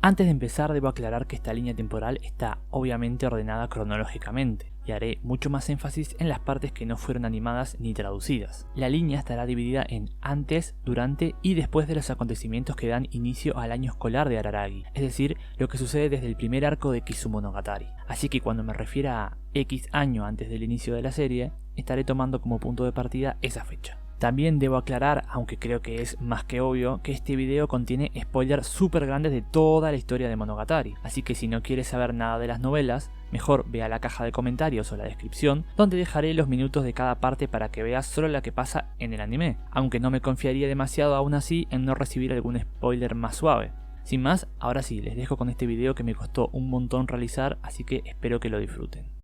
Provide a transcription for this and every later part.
Antes de empezar debo aclarar que esta línea temporal está obviamente ordenada cronológicamente y haré mucho más énfasis en las partes que no fueron animadas ni traducidas. La línea estará dividida en antes, durante y después de los acontecimientos que dan inicio al año escolar de Araragi, es decir, lo que sucede desde el primer arco de Kizumonogatari. Así que cuando me refiera a X año antes del inicio de la serie, estaré tomando como punto de partida esa fecha. También debo aclarar, aunque creo que es más que obvio, que este video contiene spoilers súper grandes de toda la historia de Monogatari, así que si no quieres saber nada de las novelas, mejor ve a la caja de comentarios o la descripción, donde dejaré los minutos de cada parte para que veas solo la que pasa en el anime, aunque no me confiaría demasiado aún así en no recibir algún spoiler más suave. Sin más, ahora sí, les dejo con este video que me costó un montón realizar, así que espero que lo disfruten.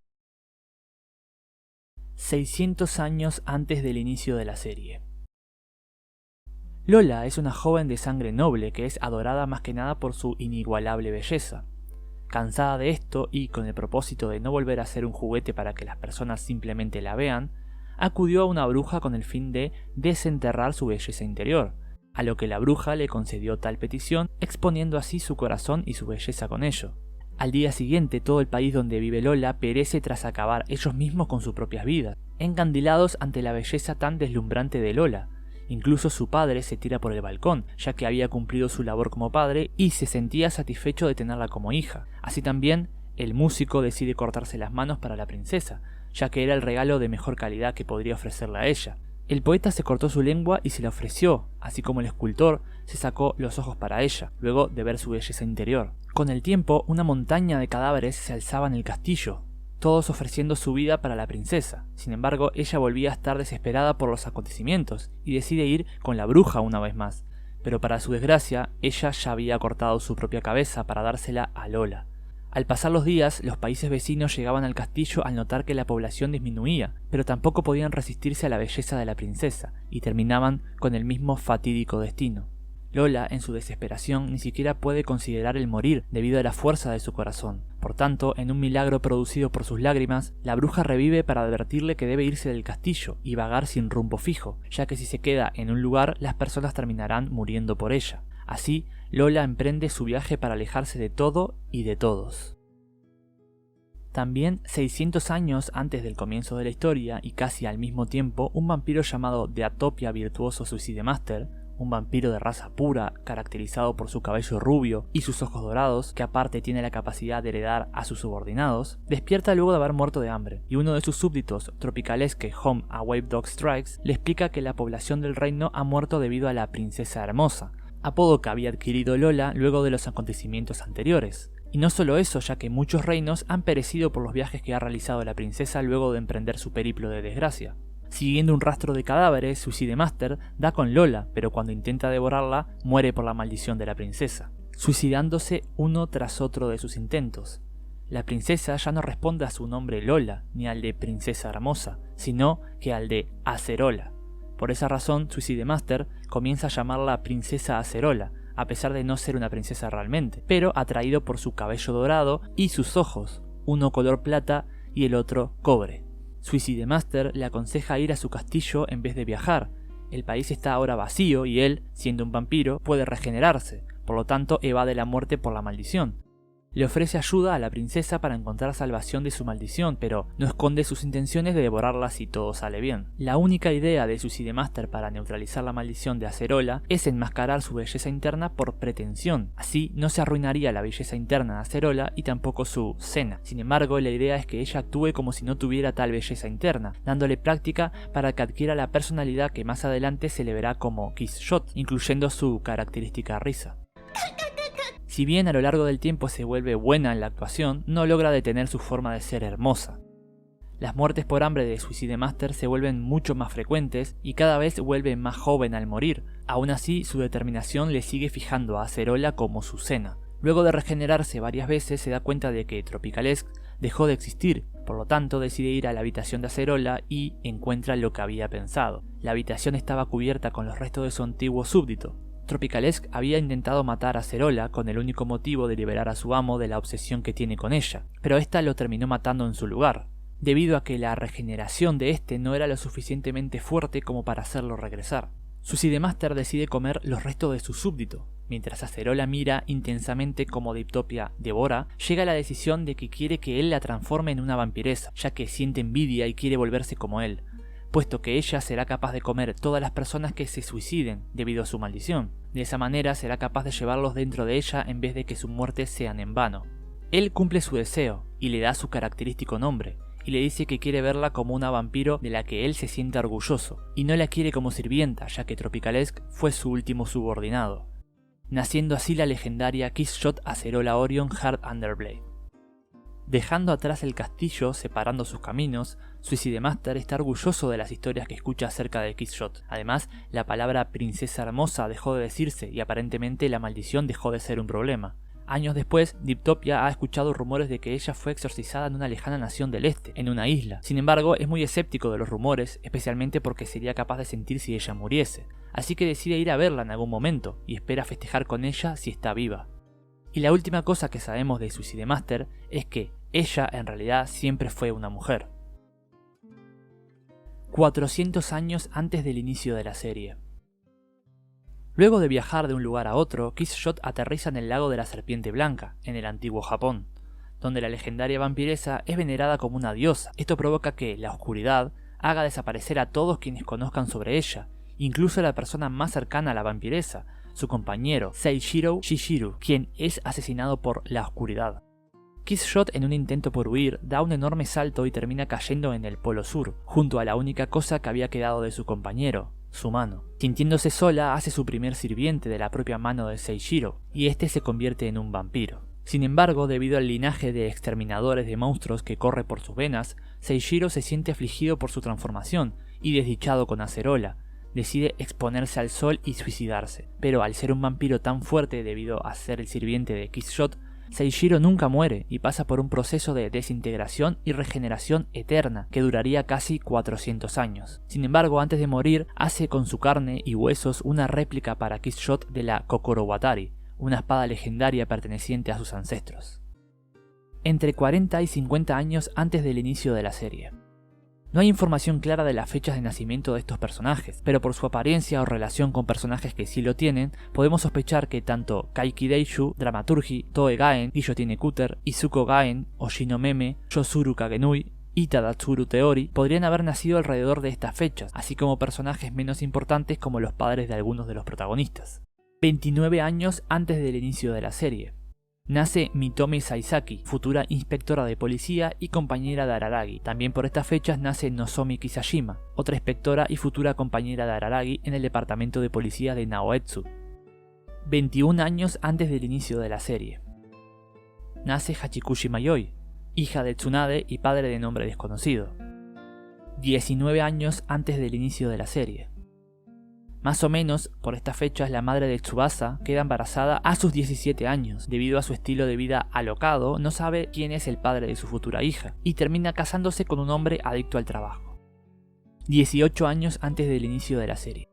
600 años antes del inicio de la serie. Lola es una joven de sangre noble que es adorada más que nada por su inigualable belleza. Cansada de esto y con el propósito de no volver a ser un juguete para que las personas simplemente la vean, acudió a una bruja con el fin de desenterrar su belleza interior, a lo que la bruja le concedió tal petición, exponiendo así su corazón y su belleza con ello. Al día siguiente, todo el país donde vive Lola perece tras acabar ellos mismos con sus propias vidas, encandilados ante la belleza tan deslumbrante de Lola. Incluso su padre se tira por el balcón, ya que había cumplido su labor como padre y se sentía satisfecho de tenerla como hija. Así también, el músico decide cortarse las manos para la princesa, ya que era el regalo de mejor calidad que podría ofrecerle a ella. El poeta se cortó su lengua y se la ofreció, así como el escultor se sacó los ojos para ella, luego de ver su belleza interior. Con el tiempo, una montaña de cadáveres se alzaba en el castillo, todos ofreciendo su vida para la princesa. Sin embargo, ella volvía a estar desesperada por los acontecimientos y decide ir con la bruja una vez más, pero para su desgracia, ella ya había cortado su propia cabeza para dársela a Lola. Al pasar los días, los países vecinos llegaban al castillo al notar que la población disminuía, pero tampoco podían resistirse a la belleza de la princesa, y terminaban con el mismo fatídico destino. Lola, en su desesperación, ni siquiera puede considerar el morir debido a la fuerza de su corazón. Por tanto, en un milagro producido por sus lágrimas, la bruja revive para advertirle que debe irse del castillo y vagar sin rumbo fijo, ya que si se queda en un lugar, las personas terminarán muriendo por ella. Así, Lola emprende su viaje para alejarse de todo y de todos. También, 600 años antes del comienzo de la historia y casi al mismo tiempo, un vampiro llamado The Atopia Virtuoso Suicide Master, un vampiro de raza pura, caracterizado por su cabello rubio y sus ojos dorados, que aparte tiene la capacidad de heredar a sus subordinados, despierta luego de haber muerto de hambre, y uno de sus súbditos, Tropicalesque Home a Wave Dog Strikes, le explica que la población del reino ha muerto debido a la princesa hermosa, apodo que había adquirido Lola luego de los acontecimientos anteriores. Y no solo eso, ya que muchos reinos han perecido por los viajes que ha realizado la princesa luego de emprender su periplo de desgracia. Siguiendo un rastro de cadáveres, Suicide Master da con Lola, pero cuando intenta devorarla, muere por la maldición de la princesa, suicidándose uno tras otro de sus intentos. La princesa ya no responde a su nombre Lola, ni al de Princesa Hermosa, sino que al de Acerola. Por esa razón, Suicide Master comienza a llamarla Princesa Acerola, a pesar de no ser una princesa realmente, pero atraído por su cabello dorado y sus ojos, uno color plata y el otro cobre. Suicide Master le aconseja ir a su castillo en vez de viajar. El país está ahora vacío y él, siendo un vampiro, puede regenerarse, por lo tanto evade la muerte por la maldición. Le ofrece ayuda a la princesa para encontrar salvación de su maldición, pero no esconde sus intenciones de devorarla si todo sale bien. La única idea de Suicide Master para neutralizar la maldición de Acerola es enmascarar su belleza interna por pretensión. Así no se arruinaría la belleza interna de Acerola y tampoco su cena. Sin embargo, la idea es que ella actúe como si no tuviera tal belleza interna, dándole práctica para que adquiera la personalidad que más adelante se le verá como Quixote, incluyendo su característica risa. Si bien a lo largo del tiempo se vuelve buena en la actuación, no logra detener su forma de ser hermosa. Las muertes por hambre de Suicide Master se vuelven mucho más frecuentes y cada vez vuelve más joven al morir. Aún así, su determinación le sigue fijando a Acerola como su cena. Luego de regenerarse varias veces, se da cuenta de que Tropicalesque dejó de existir, por lo tanto decide ir a la habitación de Acerola y encuentra lo que había pensado. La habitación estaba cubierta con los restos de su antiguo súbdito. Tropicalesque había intentado matar a Acerola con el único motivo de liberar a su amo de la obsesión que tiene con ella, pero ésta lo terminó matando en su lugar, debido a que la regeneración de este no era lo suficientemente fuerte como para hacerlo regresar. Suicide Master decide comer los restos de su súbdito, Mientras Acerola mira intensamente como Diptopia devora, llega a la decisión de que quiere que él la transforme en una vampiresa, ya que siente envidia y quiere volverse como él, puesto que ella será capaz de comer todas las personas que se suiciden debido a su maldición. De esa manera será capaz de llevarlos dentro de ella en vez de que sus muertes sean en vano. Él cumple su deseo y le da su característico nombre, y le dice que quiere verla como una vampiro de la que él se sienta orgulloso, y no la quiere como sirvienta, ya que Tropicalesk fue su último subordinado, naciendo así la legendaria Quixote Acerola Orion Heart Underblade. Dejando atrás el castillo, separando sus caminos, Suicide Master está orgulloso de las historias que escucha acerca de Quixote. Además, la palabra princesa hermosa dejó de decirse y aparentemente la maldición dejó de ser un problema. Años después, Diptopia ha escuchado rumores de que ella fue exorcizada en una lejana nación del este, en una isla. Sin embargo, es muy escéptico de los rumores, especialmente porque sería capaz de sentir si ella muriese. Así que decide ir a verla en algún momento, y espera festejar con ella si está viva. Y la última cosa que sabemos de Suicide Master es que ella en realidad siempre fue una mujer. 400 años antes del inicio de la serie. Luego de viajar de un lugar a otro, Quixote aterriza en el lago de la Serpiente Blanca, en el antiguo Japón, donde la legendaria vampiresa es venerada como una diosa. Esto provoca que la oscuridad haga desaparecer a todos quienes conozcan sobre ella, incluso a la persona más cercana a la vampiresa, su compañero, Seishiro Shishiru, quien es asesinado por la oscuridad. Quixote, en un intento por huir, da un enorme salto y termina cayendo en el Polo Sur, junto a la única cosa que había quedado de su compañero, su mano. Sintiéndose sola, hace su primer sirviente de la propia mano de Seishiro, y este se convierte en un vampiro. Sin embargo, debido al linaje de exterminadores de monstruos que corre por sus venas, Seishiro se siente afligido por su transformación y desdichado con Acerola. Decide exponerse al sol y suicidarse, pero al ser un vampiro tan fuerte debido a ser el sirviente de Quixote, Seishiro nunca muere y pasa por un proceso de desintegración y regeneración eterna que duraría casi 400 años. Sin embargo, antes de morir, hace con su carne y huesos una réplica para Quixote de la Kokoro Watari, una espada legendaria perteneciente a sus ancestros. Entre 40 y 50 años antes del inicio de la serie. No hay información clara de las fechas de nacimiento de estos personajes, pero por su apariencia o relación con personajes que sí lo tienen, podemos sospechar que tanto Kaiki Deishu, Dramaturgi, Toe Gaen, Guillotine Cutter, Izuko Gaen, Oshino Meme, Yosuru Kagenui y Tadatsuru Teori podrían haber nacido alrededor de estas fechas, así como personajes menos importantes como los padres de algunos de los protagonistas. 29 años antes del inicio de la serie. Nace Mitomi Saisaki, futura inspectora de policía y compañera de Araragi. También por estas fechas nace Nozomi Kisashima, otra inspectora y futura compañera de Araragi en el departamento de policía de Naoetsu. 21 años antes del inicio de la serie. Nace Hachikushi Mayoi, hija de Tsunade y padre de nombre desconocido. 19 años antes del inicio de la serie. Más o menos, por estas fechas, la madre de Tsubasa queda embarazada a sus 17 años. Debido a su estilo de vida alocado, no sabe quién es el padre de su futura hija, y termina casándose con un hombre adicto al trabajo. 18 años antes del inicio de la serie.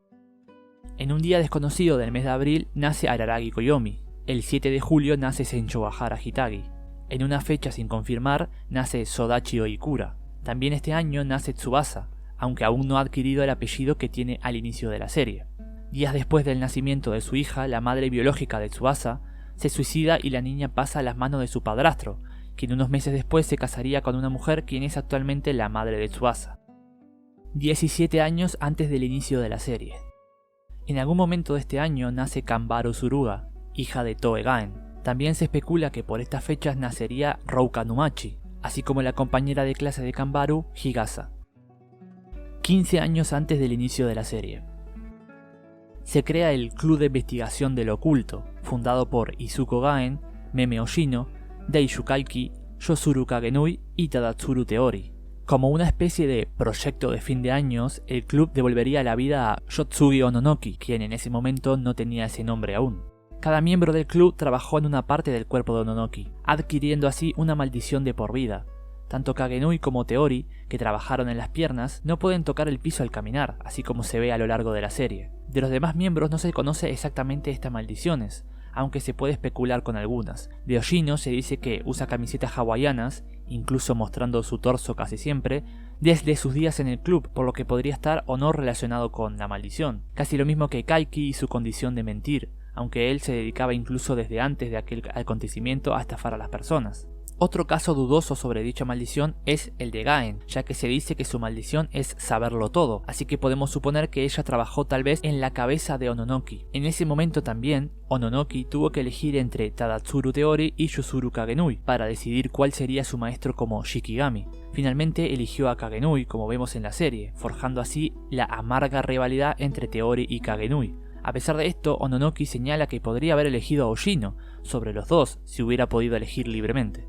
En un día desconocido del mes de abril, nace Araragi Koyomi. El 7 de julio nace Senchobahara Hitagi. En una fecha sin confirmar, nace Sodachi Oikura. También este año nace Tsubasa, aunque aún no ha adquirido el apellido que tiene al inicio de la serie. Días después del nacimiento de su hija, la madre biológica de Tsubasa se suicida y la niña pasa a las manos de su padrastro, quien unos meses después se casaría con una mujer quien es actualmente la madre de Tsubasa. 17 años antes del inicio de la serie. En algún momento de este año nace Kanbaru Suruga, hija de Toe Gaen. También se especula que por estas fechas nacería Rouka Numachi, así como la compañera de clase de Kanbaru, Higasa. 15 años antes del inicio de la serie. Se crea el Club de Investigación del Oculto, fundado por Izuko Gaen, Meme Oshino, Deishu Kaiki, Yosuru Kagenui y Tadatsuru Teori. Como una especie de proyecto de fin de años, el club devolvería la vida a Yotsugi Ononoki, quien en ese momento no tenía ese nombre aún. Cada miembro del club trabajó en una parte del cuerpo de Ononoki, adquiriendo así una maldición de por vida. Tanto Kagenui como Teori, que trabajaron en las piernas, no pueden tocar el piso al caminar, así como se ve a lo largo de la serie. De los demás miembros no se conoce exactamente estas maldiciones, aunque se puede especular con algunas. De Oshino se dice que usa camisetas hawaianas, incluso mostrando su torso casi siempre, desde sus días en el club, por lo que podría estar o no relacionado con la maldición. Casi lo mismo que Kaiki y su condición de mentir, aunque él se dedicaba incluso desde antes de aquel acontecimiento a estafar a las personas. Otro caso dudoso sobre dicha maldición es el de Gaen, ya que se dice que su maldición es saberlo todo, así que podemos suponer que ella trabajó tal vez en la cabeza de Ononoki. En ese momento también, Ononoki tuvo que elegir entre Tadatsuru Teori y Yuzuru Kagenui para decidir cuál sería su maestro como Shikigami. Finalmente eligió a Kagenui, como vemos en la serie, forjando así la amarga rivalidad entre Teori y Kagenui. A pesar de esto, Ononoki señala que podría haber elegido a Ojino sobre los dos si hubiera podido elegir libremente.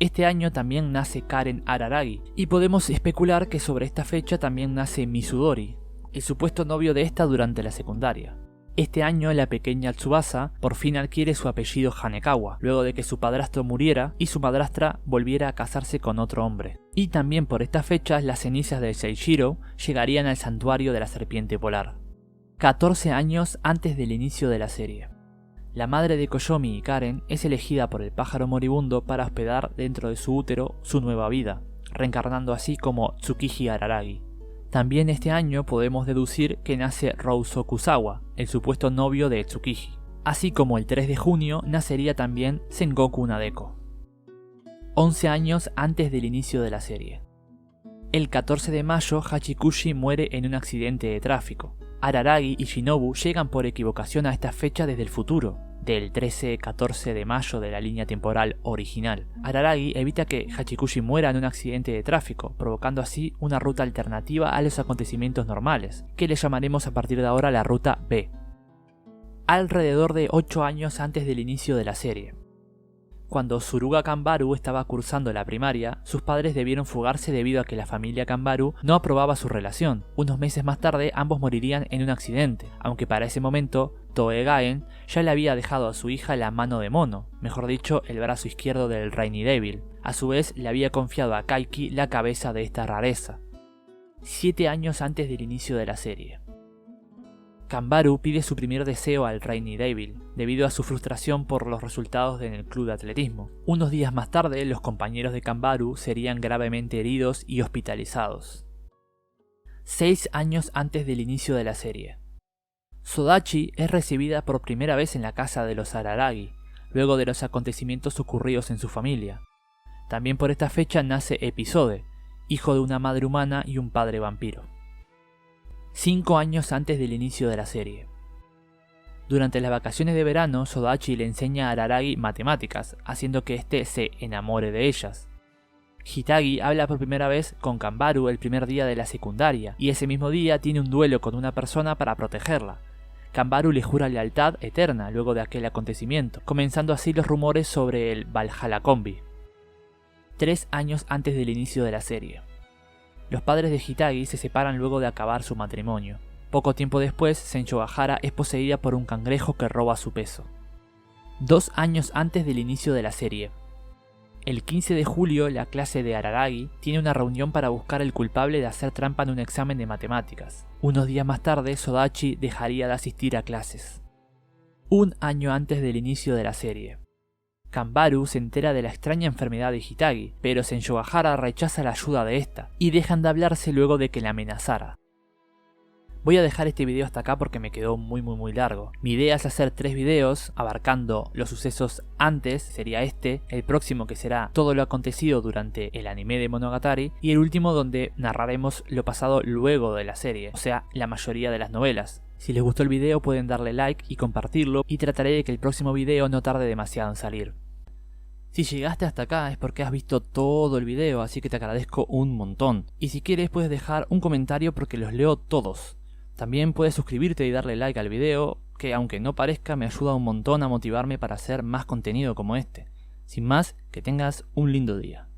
Este año también nace Karen Araragi, y podemos especular que sobre esta fecha también nace Misudori, el supuesto novio de esta durante la secundaria. Este año la pequeña Tsubasa por fin adquiere su apellido Hanekawa, luego de que su padrastro muriera y su madrastra volviera a casarse con otro hombre. Y también por estas fechas las cenizas de Seishiro llegarían al santuario de la serpiente polar. 14 años antes del inicio de la serie. La madre de Koyomi y Karen es elegida por el pájaro moribundo para hospedar dentro de su útero su nueva vida, reencarnando así como Tsukiji Araragi. También este año podemos deducir que nace Rousou Kusawa, el supuesto novio de Tsukiji. Así como el 3 de junio nacería también Sengoku Nadeko. 11 años antes del inicio de la serie. El 14 de mayo Hachikushi muere en un accidente de tráfico. Araragi y Shinobu llegan por equivocación a esta fecha desde el futuro, del 13-14 de mayo de la línea temporal original. Araragi evita que Hachikushi muera en un accidente de tráfico, provocando así una ruta alternativa a los acontecimientos normales, que le llamaremos a partir de ahora la ruta B. Alrededor de 8 años antes del inicio de la serie. Cuando Suruga Kanbaru estaba cursando la primaria, sus padres debieron fugarse debido a que la familia Kanbaru no aprobaba su relación. Unos meses más tarde ambos morirían en un accidente, aunque para ese momento Toe Gaen ya le había dejado a su hija la mano de mono, mejor dicho el brazo izquierdo del Rainy Devil. A su vez le había confiado a Kaiki la cabeza de esta rareza. 7 años antes del inicio de la serie. Kanbaru pide su primer deseo al Rainy Devil, debido a su frustración por los resultados en el club de atletismo. Unos días más tarde, los compañeros de Kanbaru serían gravemente heridos y hospitalizados. 6 años antes del inicio de la serie. Sodachi es recibida por primera vez en la casa de los Araragi, luego de los acontecimientos ocurridos en su familia. También por esta fecha nace Episode, hijo de una madre humana y un padre vampiro. 5 años antes del inicio de la serie. Durante las vacaciones de verano, Sodachi le enseña a Araragi matemáticas, haciendo que éste se enamore de ellas. Hitagi habla por primera vez con Kanbaru el primer día de la secundaria, y ese mismo día tiene un duelo con una persona para protegerla. Kanbaru le jura lealtad eterna luego de aquel acontecimiento, comenzando así los rumores sobre el Valhalla Combi. 3 años antes del inicio de la serie. Los padres de Hitagi se separan luego de acabar su matrimonio. Poco tiempo después, Senshogahara es poseída por un cangrejo que roba su peso. 2 años antes del inicio de la serie. El 15 de julio, la clase de Araragi tiene una reunión para buscar al culpable de hacer trampa en un examen de matemáticas. Unos días más tarde, Sodachi dejaría de asistir a clases. 1 año antes del inicio de la serie. Kanbaru se entera de la extraña enfermedad de Hitagi, pero Senshogahara rechaza la ayuda de esta, y dejan de hablarse luego de que la amenazara. Voy a dejar este video hasta acá porque me quedó muy largo. Mi idea es hacer 3 videos abarcando los sucesos antes, sería este, el próximo que será todo lo acontecido durante el anime de Monogatari, y el último donde narraremos lo pasado luego de la serie, o sea, la mayoría de las novelas. Si les gustó el video pueden darle like y compartirlo, y trataré de que el próximo video no tarde demasiado en salir. Si llegaste hasta acá es porque has visto todo el video, así que te agradezco un montón. Y si quieres puedes dejar un comentario porque los leo todos. También puedes suscribirte y darle like al video, que aunque no parezca me ayuda un montón a motivarme para hacer más contenido como este. Sin más, que tengas un lindo día.